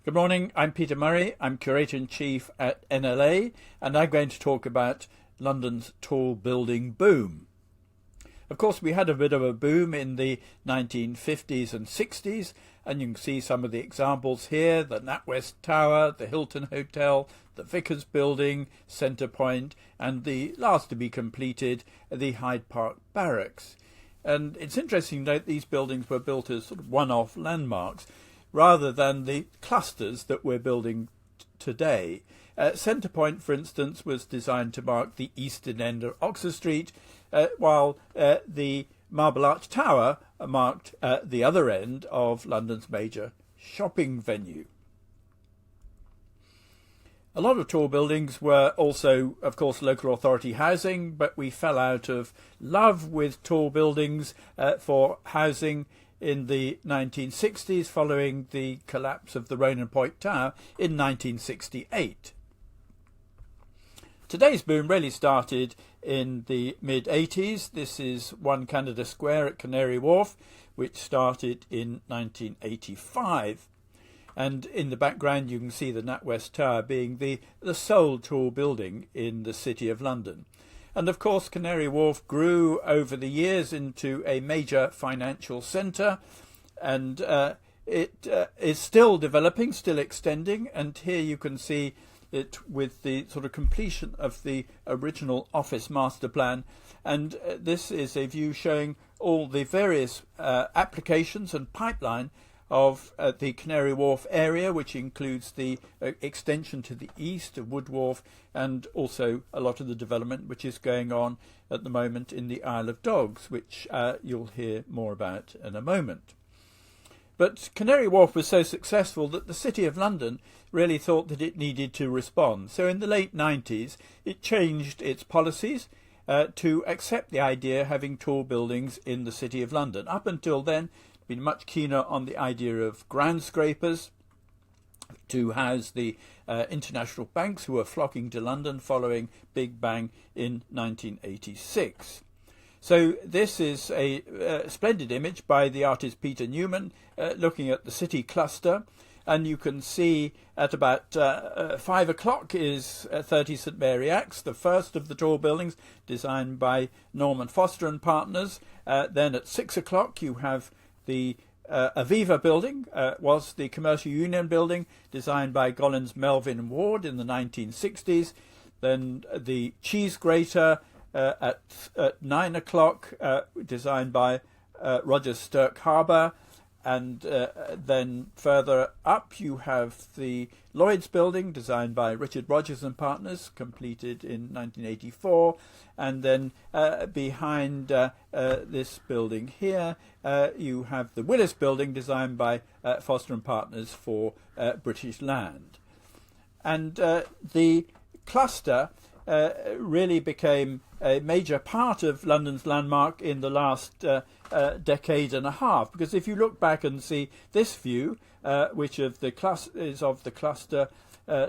Good morning, I'm Peter Murray. I'm Curator-in-Chief at NLA, and I'm going to talk about London's tall building boom. Of course, we had a bit of a boom in the 1950s and 60s, and you can see some of the examples here: the NatWest Tower, the Hilton Hotel, the Vickers Building, Centre Point, and the last to be completed, the Hyde Park Barracks. And it's interesting to note these buildings were built as sort of one-off landmarks, rather than the clusters that we're building today. Centre Point, for instance, was designed to mark the eastern end of Oxford Street, while the Marble Arch Tower marked the other end of London's major shopping venue. A lot of tall buildings were also, of course, local authority housing, but we fell out of love with tall buildings for housing in the 1960s, following the collapse of the Ronan Point Tower in 1968. Today's boom really started in the mid-80s. This is 1 Canada Square at Canary Wharf, which started in 1985. And in the background you can see the NatWest Tower being the sole tall building in the City of London. And of course, Canary Wharf grew over the years into a major financial centre, and it is still developing, still extending. And here you can see it with the sort of completion of the original office master plan. And this is a view showing all the various applications and pipeline of the Canary Wharf area, which includes the extension to the east of Wood Wharf, and also a lot of the development which is going on at the moment in the Isle of Dogs, which you'll hear more about in a moment. But Canary Wharf was so successful that the City of London really thought that it needed to respond. So in the late 90s, it changed its policies to accept the idea of having tall buildings in the City of London. Up until then, been much keener on the idea of ground scrapers to house the international banks who were flocking to London following Big Bang in 1986. So this is a splendid image by the artist Peter Newman looking at the city cluster, and you can see at about 5 o'clock is 30 St Mary Axe, the first of the tall buildings designed by Norman Foster and Partners. Then at 6 o'clock you have the Aviva building, was the Commercial Union building designed by Gollins Melvin Ward in the 1960s. Then the Cheese Grater at 9 o'clock, designed by Roger Stirk Harbour. And then further up you have the Lloyd's building designed by Richard Rogers and Partners, completed in 1984. And then behind this building here you have the Willis building designed by Foster and Partners for British Land. And the cluster really became a major part of London's landmark in the last decade and a half, because if you look back and see this view, which is of the cluster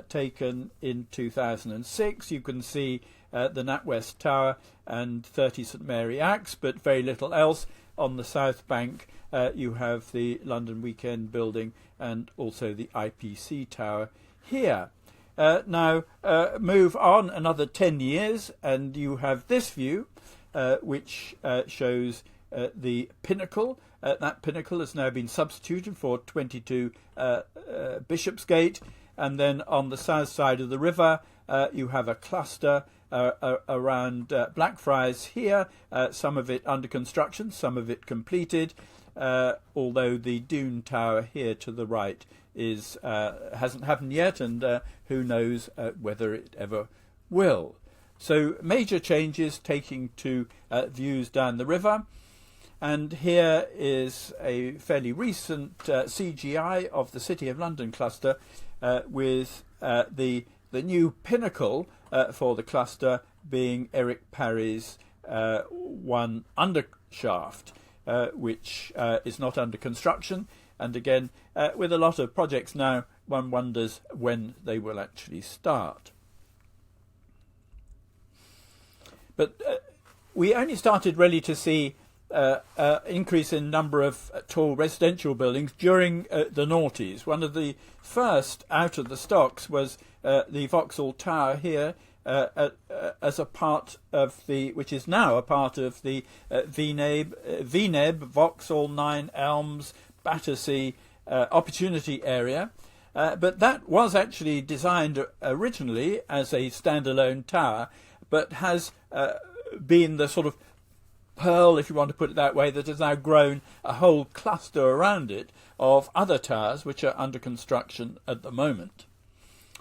taken in 2006, you can see the NatWest Tower and 30 St Mary Axe, but very little else. On the south bank you have the London Weekend building and also the IPC Tower here. Now move on another 10 years and you have this view which shows the Pinnacle. That Pinnacle has now been substituted for 22 Bishopsgate, and then on the south side of the river you have a cluster around Blackfriars here, some of it under construction, some of it completed, although the Dune Tower here to the right is hasn't happened yet, and who knows whether it ever will. So major changes taking to views down the river. And here is a fairly recent CGI of the City of London cluster with the new pinnacle for the cluster being Eric Parry's one undershaft, which is not under construction. And again, with a lot of projects now, one wonders when they will actually start. But we only started really to see increase in number of tall residential buildings during the noughties. One of the first out of the stocks was the Vauxhall Tower here, as a part of the, which is now a part of the VNEB, Vauxhall, Nine Elms, Battersea Opportunity Area. But that was actually designed originally as a standalone tower, but has been the sort of pearl, if you want to put it that way, that has now grown a whole cluster around it of other towers which are under construction at the moment.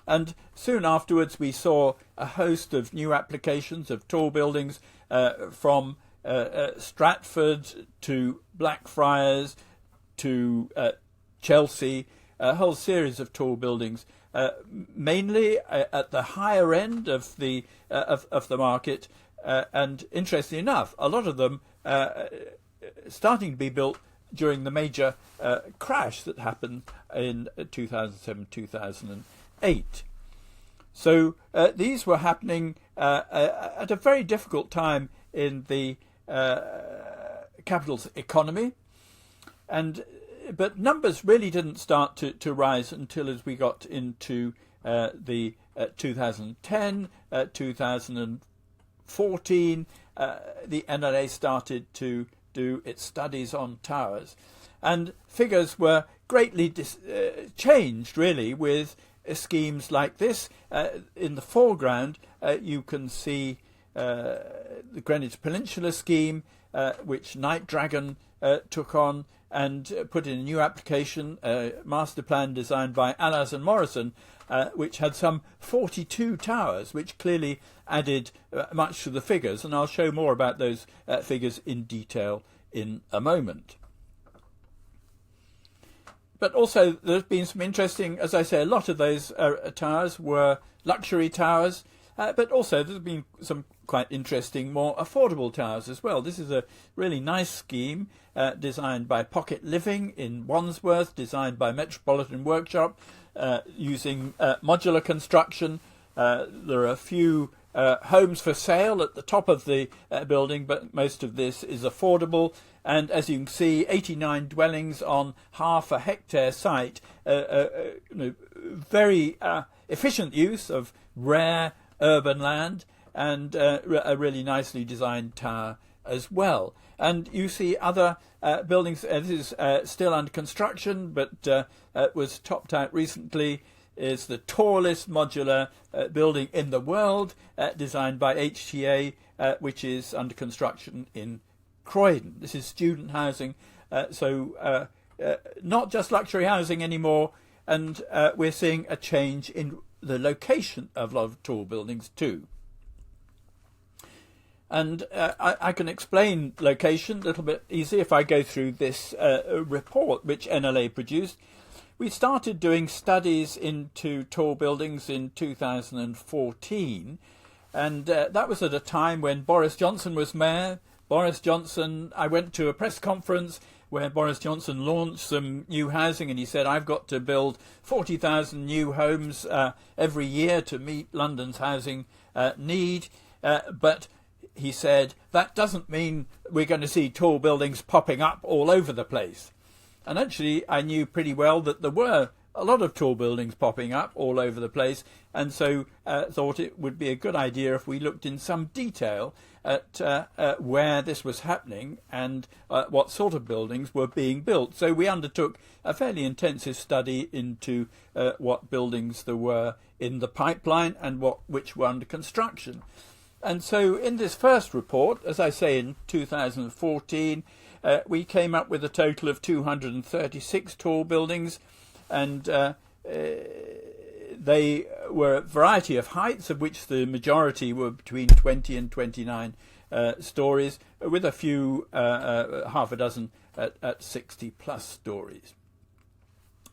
And soon afterwards we saw a host of new applications of tall buildings from Stratford to Blackfriars to Chelsea, a whole series of tall buildings, mainly at the higher end of the market. And interestingly enough, a lot of them starting to be built during the major crash that happened in 2007-2008. So these were happening at a very difficult time in the capital's economy, but numbers really didn't start to rise until as we got into the 2010, 2014. The NLA started to do its studies on towers, and figures were greatly changed, really, with schemes like this. In the foreground, you can see the Greenwich Peninsula scheme, which Night Dragon took on and put in a new application, a master plan designed by Allaz and Morrison, which had some 42 towers, which clearly added much to the figures, and I'll show more about those figures in detail in a moment. But also there's been some interesting, as I say, a lot of those towers were luxury towers, but also there's been some quite interesting, more affordable towers as well. This is a really nice scheme designed by Pocket Living in Wandsworth, designed by Metropolitan Workshop, using modular construction. There are a few homes for sale at the top of the building, but most of this is affordable. And as you can see, 89 dwellings on half a hectare site, very efficient use of rare urban land, and a really nicely designed tower as well. And you see other buildings. This is still under construction, but was topped out recently. Is the tallest modular building in the world, designed by HTA, which is under construction in Croydon. This is student housing, so not just luxury housing anymore, and we're seeing a change in the location of a lot of tall buildings too. And I can explain location a little bit easier if I go through this report which NLA produced. We started doing studies into tall buildings in 2014, and that was at a time when Boris Johnson was mayor. I went to a press conference where Boris Johnson launched some new housing, and he said, I've got to build 40,000 new homes every year to meet London's housing need. But he said, that doesn't mean we're going to see tall buildings popping up all over the place. And actually, I knew pretty well that there were a lot of tall buildings popping up all over the place, and so thought it would be a good idea if we looked in some detail at where this was happening and what sort of buildings were being built. So we undertook a fairly intensive study into what buildings there were in the pipeline and which were under construction. And so in this first report, as I say, in 2014, we came up with a total of 236 tall buildings, and they were a variety of heights, of which the majority were between 20 and 29 stories, with a few, half a dozen at 60 plus stories.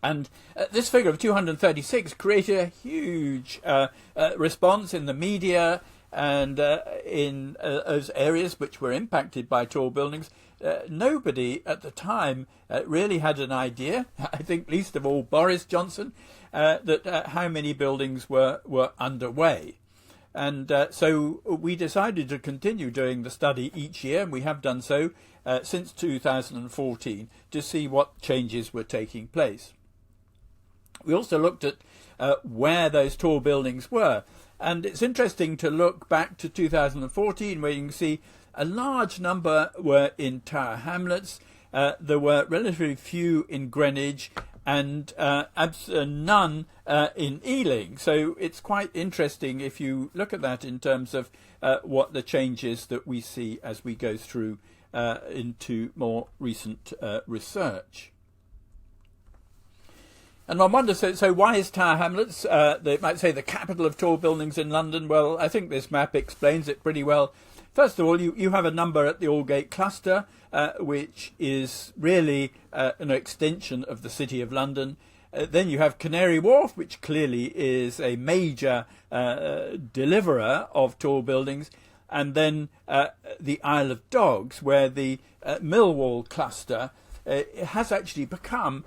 And this figure of 236 created a huge response in the media and in those areas which were impacted by tall buildings. Nobody at the time really had an idea, I think least of all Boris Johnson, that how many buildings were underway. And so we decided to continue doing the study each year, and we have done so. since 2014 to see what changes were taking place. We also looked at where those tall buildings were. And it's interesting to look back to 2014, where you can see a large number were in Tower Hamlets. There were relatively few in Greenwich and none in Ealing. So it's quite interesting if you look at that in terms of what the changes that we see as we go through into more recent research. And one wonders, so why is Tower Hamlets, they might say, the capital of tall buildings in London? Well, I think this map explains it pretty well. First of all, you have a number at the Aldgate cluster, which is really an extension of the City of London. Then you have Canary Wharf, which clearly is a major deliverer of tall buildings. And then the Isle of Dogs, where the Millwall cluster has actually become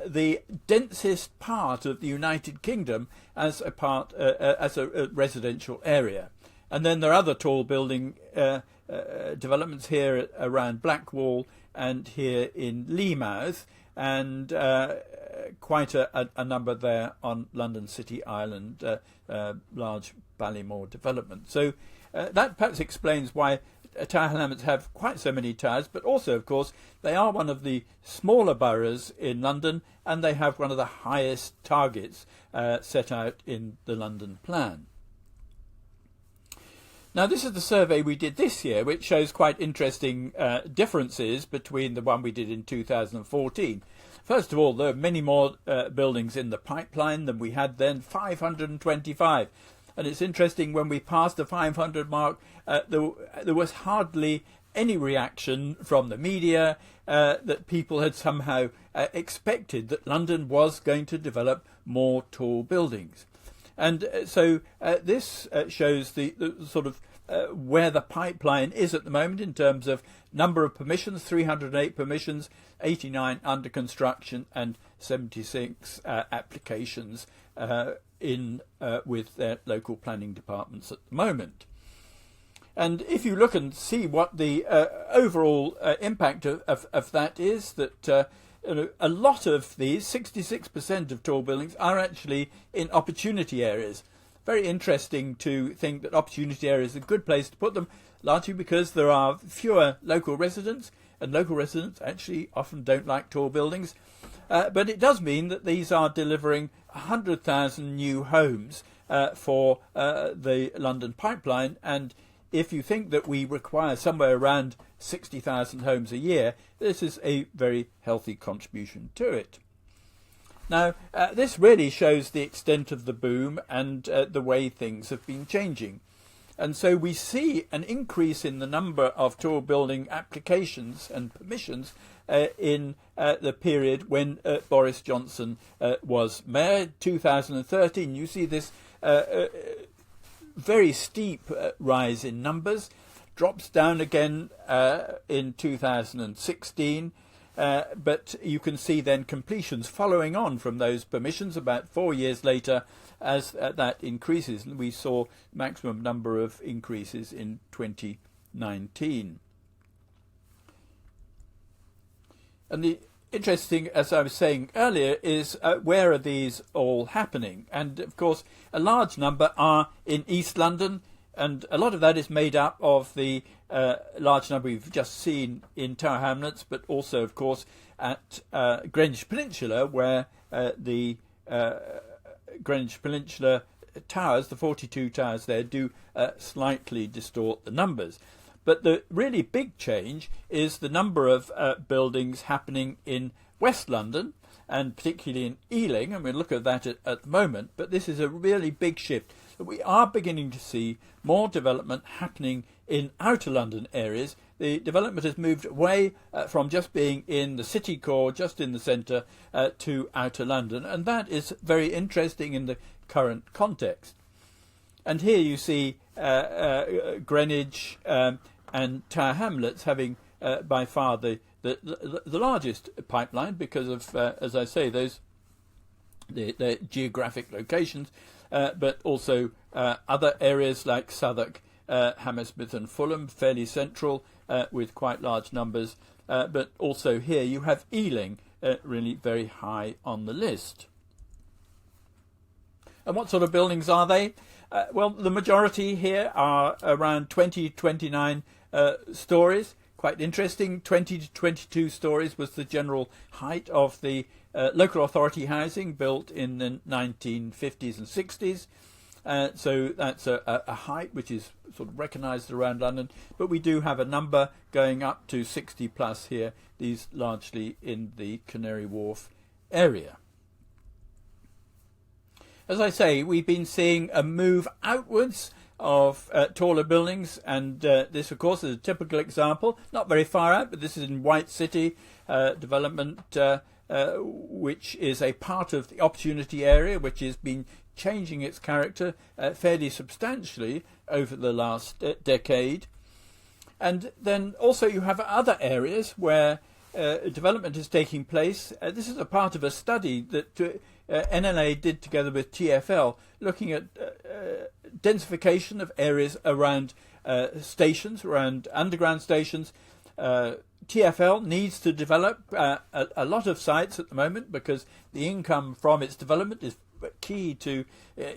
the densest part of the United Kingdom as a residential area. And then there are other tall building developments here around Blackwall and here in Leamouth, and quite a number there on London City Island, large Ballymore development. So that perhaps explains why Tower Hamlets have quite so many towers, but also, of course, they are one of the smaller boroughs in London, and they have one of the highest targets set out in the London plan. Now, this is the survey we did this year, which shows quite interesting differences between the one we did in 2014. First of all, there are many more buildings in the pipeline than we had then, 525. And it's interesting, when we passed the 500 mark, there was hardly any reaction from the media that people had somehow expected that London was going to develop more tall buildings. And so this shows the sort of where the pipeline is at the moment in terms of number of permissions: 308 permissions, 89 under construction, and 76 applications with their local planning departments at the moment. And if you look and see what the overall impact of that is, that a lot of these, 66% of tall buildings, are actually in opportunity areas. Very interesting to think that opportunity areas is a good place to put them, largely because there are fewer local residents, and local residents actually often don't like tall buildings. But it does mean that these are delivering 100,000 new homes for the London pipeline. And if you think that we require somewhere around 60,000 homes a year, this is a very healthy contribution to it. Now, this really shows the extent of the boom and the way things have been changing. And so we see an increase in the number of tall building applications and permissions in the period when Boris Johnson was mayor. 2013, you see this very steep rise in numbers, drops down again in 2016, but you can see then completions following on from those permissions about 4 years later as that increases. And we saw maximum number of increases in 2019. And the interesting, as I was saying earlier, is where are these all happening? And of course, a large number are in East London, and a lot of that is made up of the large number we've just seen in Tower Hamlets, but also, of course, at Greenwich Peninsula, where the Greenwich Peninsula towers, the 42 towers there, do slightly distort the numbers. But the really big change is the number of buildings happening in West London, and particularly in Ealing, and we'll look at that at the moment. But this is a really big shift. We are beginning to see more development happening in outer London areas. The development has moved away from just being in the city core, just in the centre, to outer London, and that is very interesting in the current context. And here you see Greenwich and Tower Hamlets having by far the largest pipeline because of, as I say, their geographic locations, but also other areas like Southwark Hammersmith and Fulham, fairly central, with quite large numbers. But also here you have Ealing, really very high on the list. And what sort of buildings are they? Well, the majority here are around 20 to 29 stories. Quite interesting, 20 to 22 stories was the general height of the local authority housing built in the 1950s and 60s. So that's a height which is sort of recognised around London, but we do have a number going up to 60 plus here, these largely in the Canary Wharf area. As I say, we've been seeing a move outwards of taller buildings, and this of course is a typical example, not very far out, but this is in White City development, which is a part of the opportunity area, which has been changing its character fairly substantially over the last decade. And then also you have other areas where development is taking place. This is a part of a study that NLA did together with TfL, looking at densification of areas around stations, around underground stations. TfL needs to develop a lot of sites at the moment because the income from its development is key to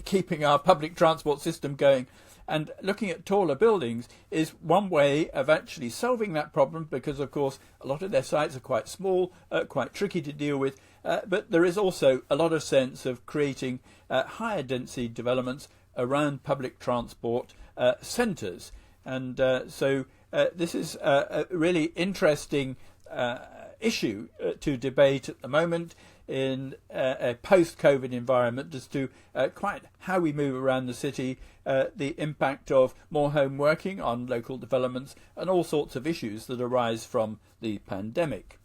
keeping our public transport system going. And looking at taller buildings is one way of actually solving that problem because, of course, a lot of their sites are quite small, quite tricky to deal with. But there is also a lot of sense of creating higher density developments around public transport centres. And so this is a really interesting issue to debate at the moment in a post-COVID environment as to quite how we move around the city, the impact of more home working on local developments and all sorts of issues that arise from the pandemic.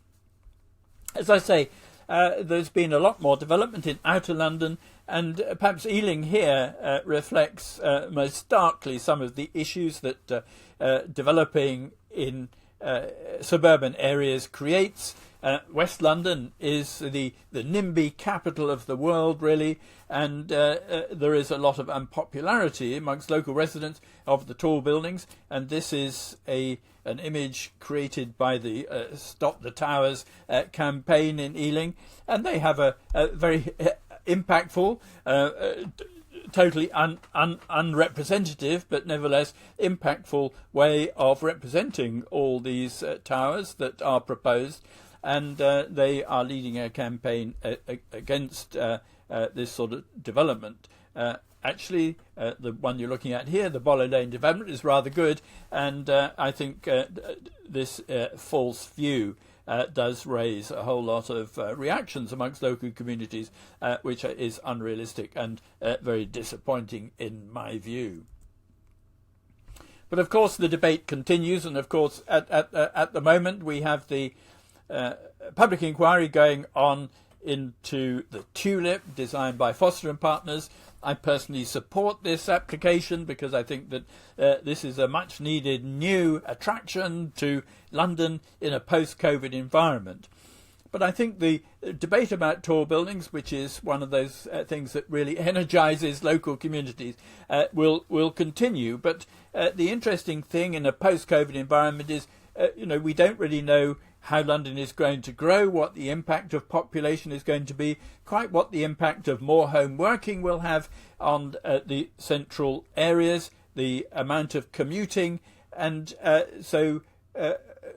As I say, there's been a lot more development in outer London, and perhaps Ealing here reflects most starkly some of the issues that developing in suburban areas creates. West London is the NIMBY capital of the world, really, and there is a lot of unpopularity amongst local residents of the tall buildings, and this is an image created by the Stop the Towers campaign in Ealing, and they have a very impactful, totally unrepresentative, but nevertheless impactful way of representing all these towers that are proposed. And they are leading a campaign against this sort of development. Actually, the one you're looking at here, the Boller Lane development, is rather good, and I think this false view does raise a whole lot of reactions amongst local communities, which is unrealistic and very disappointing in my view. But of course the debate continues, and of course at the moment we have the public inquiry going on into the Tulip, designed by Foster and Partners. I personally support this application because I think that this is a much needed new attraction to London in a post-COVID environment. But I think the debate about tall buildings, which is one of those things that really energises local communities, will continue. But the interesting thing in a post-COVID environment is, we don't really know how London is going to grow, what the impact of population is going to be, quite what the impact of more home working will have on the central areas, the amount of commuting, and so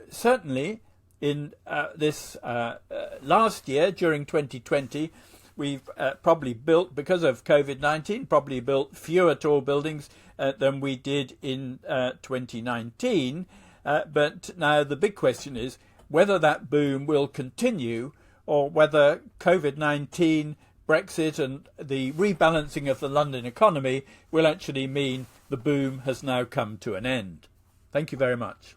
certainly in this last year, during 2020, we've probably built, because of COVID-19, probably built fewer tall buildings than we did in 2019. But now the big question is whether that boom will continue or whether COVID-19, Brexit and the rebalancing of the London economy will actually mean the boom has now come to an end. Thank you very much.